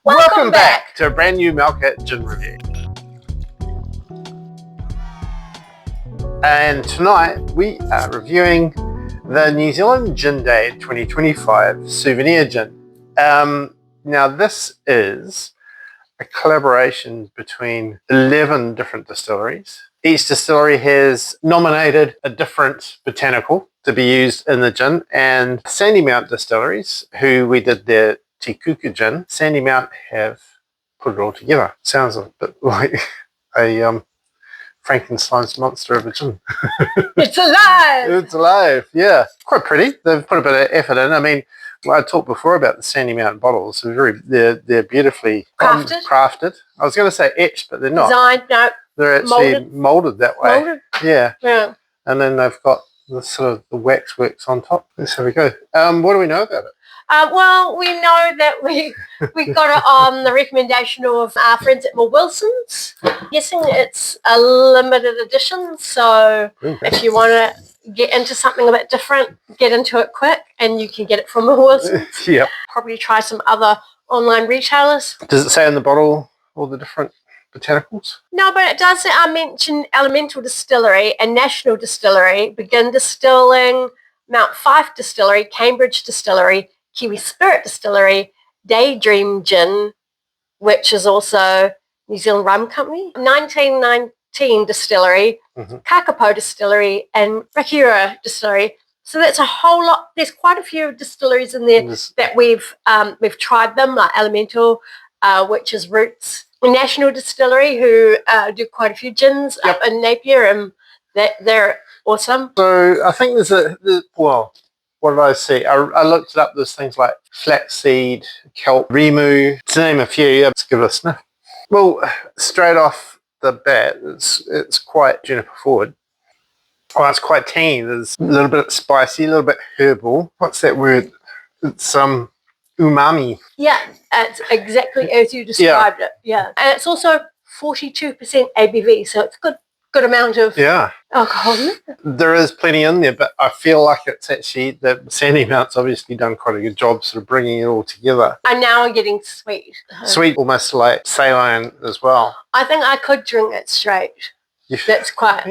Welcome back to a brand new Malkat Gin review. And tonight we are reviewing the New Zealand Gin Day 2025 Souvenir Gin. Now this is a collaboration between 11 different distilleries. Each distillery has nominated a different botanical to be used in the gin, and Sandymount Distilleries, who we did their Te Kuku gin, Sandymount have put it all together. Sounds a bit like a Frankenstein's monster of a gin. It's alive! It's alive, yeah. Quite pretty. They've put a bit of effort in. I mean, I talked before about the Sandymount bottles. They're beautifully crafted. I was going to say etched, but they're not. Designed, no. They're actually molded that way. Molded? Yeah. Yeah. And then they've got the sort of the wax works on top. Let's have a go. What do we know about it? Well, we know that we got it on the recommendation of our friends at Wilson's. I'm guessing it's a limited edition, so if you want to get into something a bit different, get into it quick, and you can get it from Wilson's. Yep. Probably try some other online retailers. Does it say in the bottle all the different botanicals? No, but it does mention Elemental Distillery and National Distillery, Begin Distilling, Mount Fife Distillery, Cambridge Distillery, Kiwi Spirit Distillery, Daydream Gin, which is also New Zealand Rum Company, 1919 Distillery, Kakapo Distillery, and Rakira Distillery. So that's a whole lot. There's quite a few distilleries in there that we've tried them, like Elemental, which is Roots, National Distillery, who do quite a few gins up in Napier, and they're awesome. So I think what did I see? I looked it up. There's things like flaxseed, kelp, remu, to name a few. Let's give it a sniff. Well, straight off the bat, it's quite juniper forward. Oh, it's quite tangy. There's a little bit spicy, a little bit herbal. What's that word? It's umami. Yeah, it's exactly as you described it. Yeah, and it's also 42% ABV, so it's good amount of alcohol. There is plenty in there, but I feel like it's actually that Sandymount's obviously done quite a good job sort of bringing it all together. And now I'm getting sweet. Sweet, almost like saline as well. I think I could drink it straight. That's quite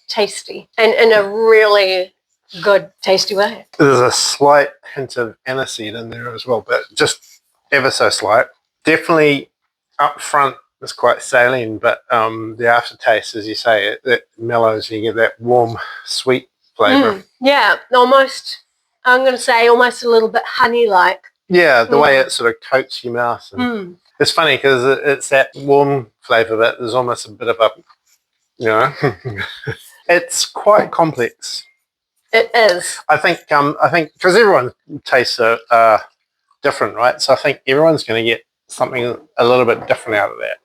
tasty, and in a really good, tasty way. There's a slight hint of aniseed in there as well, but just ever so slight. Definitely up front, it's quite saline, but the aftertaste, as you say, it mellows and you get that warm, sweet flavour. Yeah, almost, I'm going to say almost a little bit honey-like. Yeah, the way it sort of coats your mouth. And it's funny because it's that warm flavour, but there's almost a bit of a, it's quite complex. It is. I think because everyone tastes are different, right? So I think everyone's going to get something a little bit different out of that.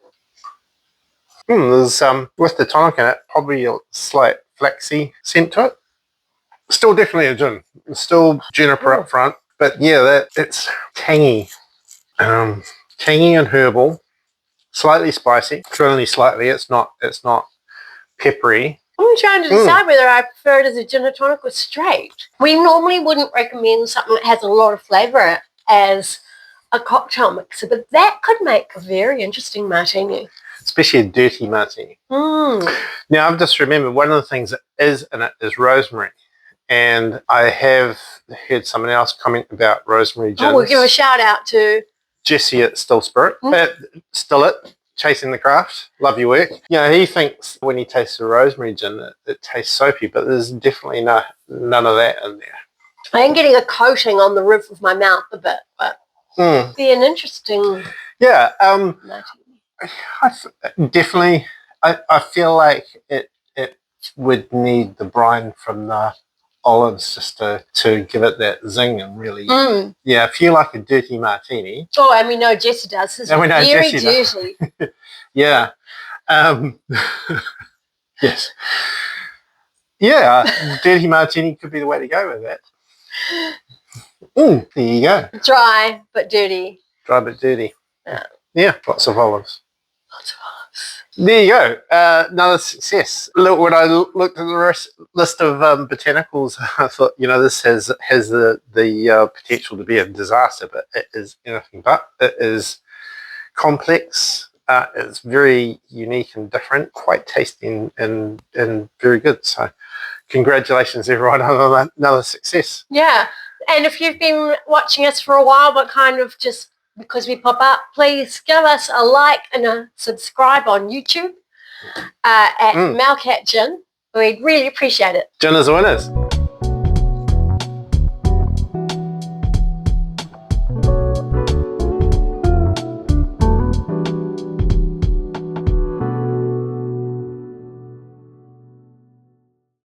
There's with the tonic in it, probably a slight flaxy scent to it. Still definitely a gin. Still juniper up front, but yeah, it's tangy, tangy and herbal, slightly spicy. It's only slightly. It's not peppery. I'm trying to decide whether I prefer it as a gin or tonic or straight. We normally wouldn't recommend something that has a lot of flavour as a cocktail mixer, but that could make a very interesting martini. Especially a dirty martini. Now, I've just remembered one of the things that is in it is rosemary. And I have heard someone else comment about rosemary gins. We'll give a shout out to Jesse at Still Spirit. Still It, Chasing the Craft. Love your work. He thinks when he tastes the rosemary gin, it tastes soapy, but there's definitely none of that in there. I am getting a coating on the roof of my mouth a bit, but it'd be an interesting martini. Definitely, I feel like it would need the brine from the olives just to give it that zing and really, if you like a dirty martini. Oh, and we know Jesse does. It's very dirty. Yeah. Yes. Yeah, dirty martini could be the way to go with that. There you go. Dry but dirty. Dry but dirty. Yeah, lots of olives. Lots of olives. There you go. Another success. Look, when I looked at the list of botanicals, I thought, this has the potential to be a disaster, but it is anything but. It is complex. It's very unique and different, quite tasty and very good. So, congratulations, everyone, on another success. Yeah. And if you've been watching us for a while, but kind of just because we pop up, please give us a like and a subscribe on YouTube at Malkat Gin. We'd really appreciate it. Gin is winners.